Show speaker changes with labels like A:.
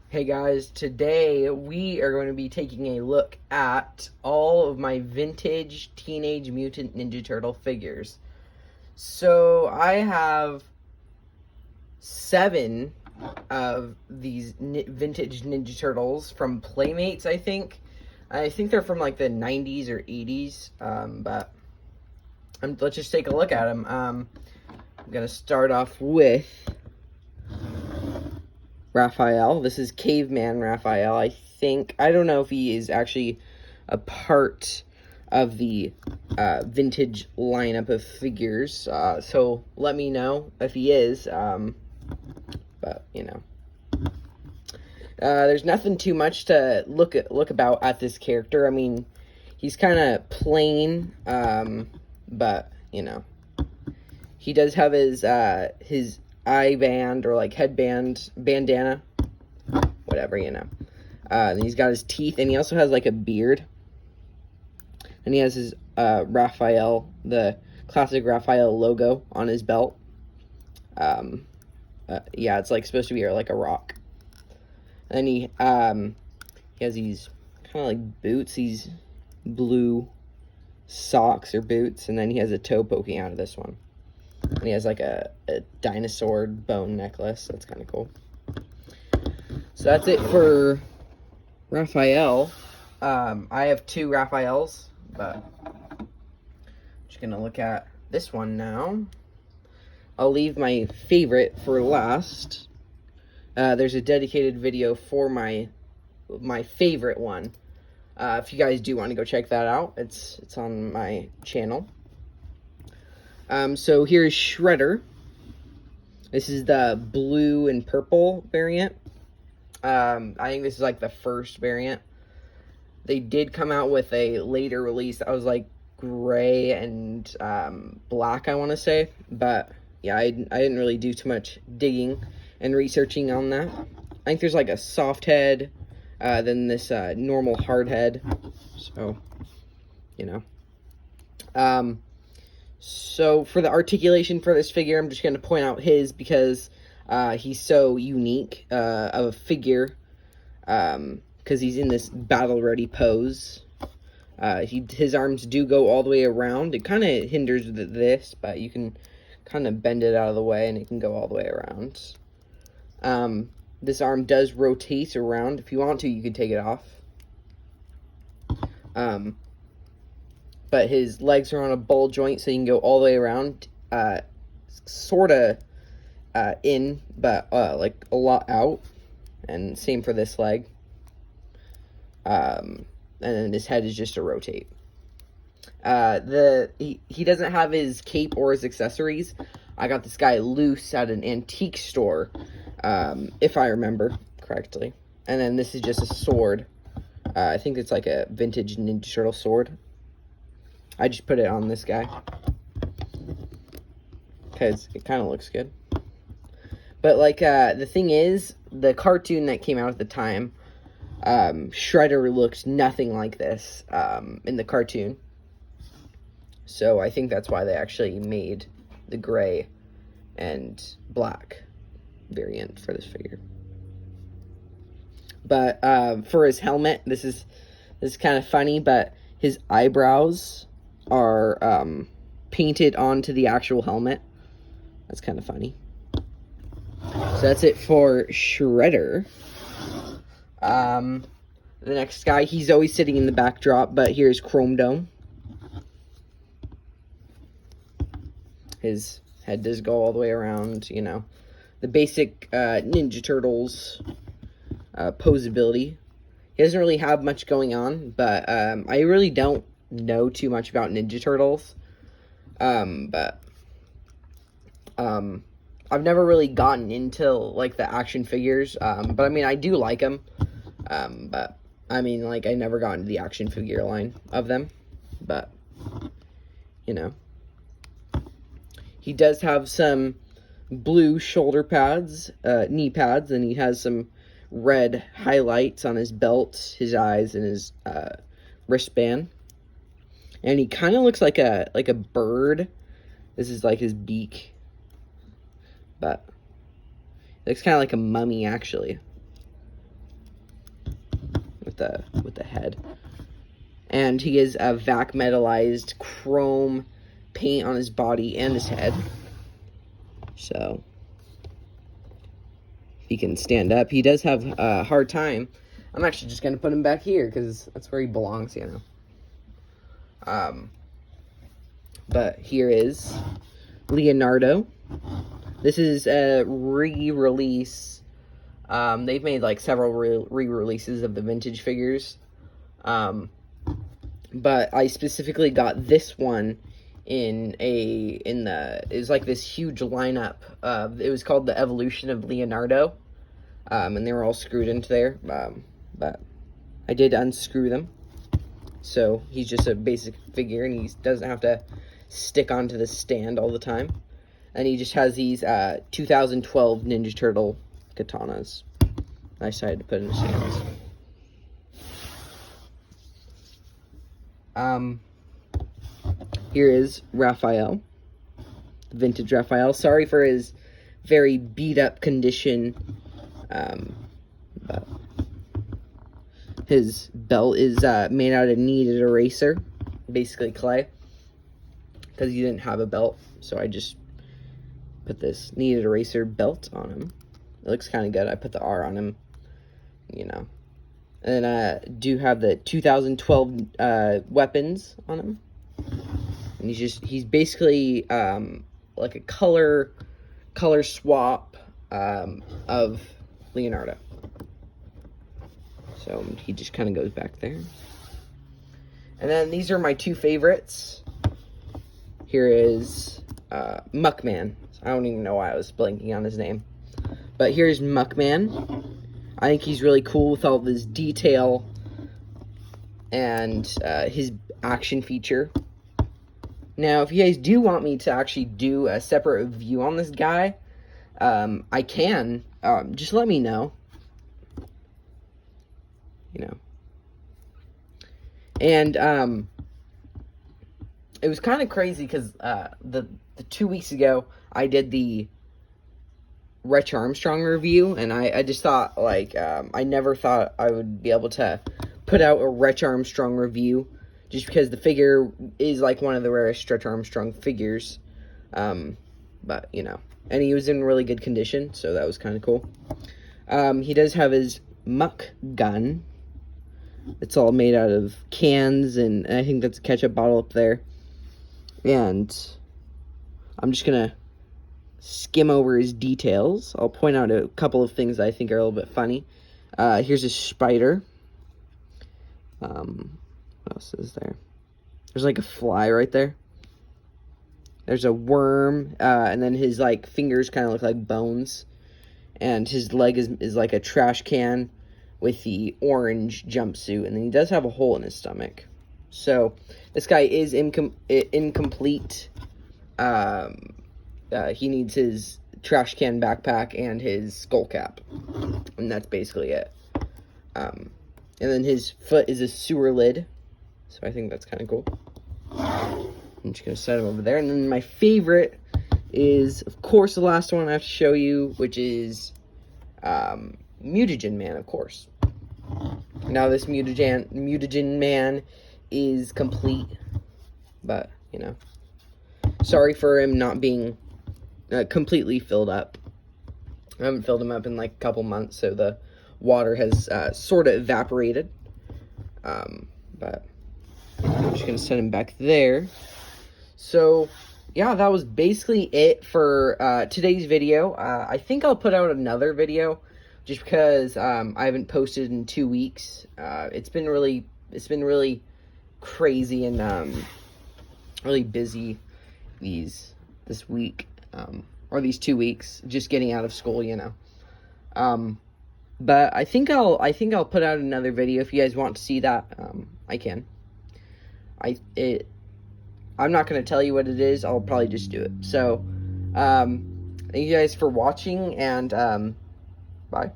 A: Hey guys, today we are going to be taking a look at all of my vintage Teenage Mutant Ninja Turtle figures. So I have 7 of these vintage Ninja Turtles from Playmates, I think. I think they're from like the 90s or 80s, but let's just take a look at them. I'm going to start off with Raphael. This is Caveman Raphael. I don't know if he is actually a part of the vintage lineup of figures. So let me know if he is. But you know, there's nothing too much to look about at this character. I mean, he's kind of plain, but you know, he does have his eye band or like headband, bandana, whatever, you know. And he's got his teeth, and he also has like a beard. And he has his Raphael, the classic Raphael logo on his belt. Yeah, it's like supposed to be like a rock. And he has these kind of like boots, these blue socks or boots, and then he has a toe poking out of this one. And he has like a dinosaur bone necklace. That's kind of cool. So that's it for Raphael. I have 2 Raphaels, but I'm just going to look at this one now. I'll leave my favorite for last. There's a dedicated video for my favorite one. If you guys do want to go check that out, it's on my channel. So here's Shredder. This is the blue and purple variant. I think this is like the first variant. They did come out with a later release that was like gray and black, I want to say. But yeah, I didn't really do too much digging and researching on that. I think there's like a soft head, then this normal hard head. So, you know. So for the articulation for this figure, I'm just going to point out his because he's so unique of a figure because he's in this battle-ready pose. His arms do go all the way around. It kind of hinders this, but you can kind of bend it out of the way and it can go all the way around. This arm does rotate around. If you want to, you can take it off. But his legs are on a ball joint, so you can go all the way around, sort of in, but like a lot out. And same for this leg. And then his head is just a rotate. He doesn't have his cape or his accessories. I got this guy loose at an antique store, if I remember correctly. And then this is just a sword. I think it's like a vintage Ninja Turtle sword. I just put it on this guy because it kind of looks good. But like the thing is, the cartoon that came out at the time, Shredder looked nothing like this in the cartoon. So I think that's why they actually made the gray and black variant for this figure. But for his helmet, this is kind of funny, but his eyebrows are painted onto the actual helmet. That's kind of funny. So that's it for Shredder. The next guy, he's always sitting in the backdrop, but here's Chrome Dome. His head does go all the way around, you know. The basic Ninja Turtles posability. He doesn't really have much going on, but I really don't know too much about Ninja Turtles. But I've never really gotten into like the action figures. But I mean, I do like them. But I mean, like, I never got into the action figure line of them. But you know, he does have some blue shoulder pads, knee pads, and he has some red highlights on his belt, his eyes, and his wristband. And he kind of looks like a bird. This is like his beak. But it looks kind of like a mummy, actually. with the head. And he has a vac metallized chrome paint on his body and his head. So he can stand up. He does have a hard time. I'm actually just gonna put him back here because that's where he belongs, you know. But here is Leonardo. This is a re-release. They've made like several re-releases of the vintage figures. But I specifically got this one it was like this huge lineup. It was called the Evolution of Leonardo. And they were all screwed into there. But I did unscrew them. So he's just a basic figure and he doesn't have to stick onto the stand all the time. And he just has these 2012 Ninja Turtle katanas. I decided to put in his hands. Here is Raphael, vintage Raphael. Sorry for his very beat up condition, but his belt is made out of kneaded eraser, basically clay, because he didn't have a belt, so I just put this kneaded eraser belt on him. It looks kind of good. I put the R on him, you know. And then I do have the 2012 weapons on him. And he's basically like a color swap of Leonardo. So he just kind of goes back there. And then these are my two favorites. Here is Muckman. I don't even know why I was blanking on his name. But here's Muckman. I think he's really cool with all of his detail and his action feature. Now, if you guys do want me to actually do a separate review on this guy, I can. Just let me know. You know. And it was kind of crazy because the 2 weeks ago, I did the Rich Armstrong review, and I just thought, like, I never thought I would be able to put out a Rich Armstrong review, just because the figure is, like, one of the rarest Rich Armstrong figures, but, you know, and he was in really good condition, so that was kind of cool. He does have his muck gun. It's all made out of cans, and I think that's a ketchup bottle up there, and I'm just gonna skim over his details. I'll point out a couple of things that I think are a little bit funny. Here's a spider. What else is there? There's like a fly right there. There's a worm, and then his like fingers kind of look like bones, and his leg is like a trash can with the orange jumpsuit, and then he does have a hole in his stomach. So this guy is incomplete. He needs his trash can backpack and his skull cap. And that's basically it. And then his foot is a sewer lid. So I think that's kind of cool. I'm just going to set him over there. And then my favorite is, of course, the last one I have to show you, which is Mutagen Man, of course. Now this Mutagen Man is complete. But, you know. Sorry for him not being completely filled up. I haven't filled him up in like a couple months, so the water has sort of evaporated. But I'm just going to set him back there. So, yeah, that was basically it for today's video. I think I'll put out another video just because I haven't posted in 2 weeks. It's been really crazy and really busy this week, or these 2 weeks, just getting out of school, you know. But I think I'll put out another video if you guys want to see that. I can. I'm not going to tell you what it is. I'll probably just do it. So, thank you guys for watching, and bye.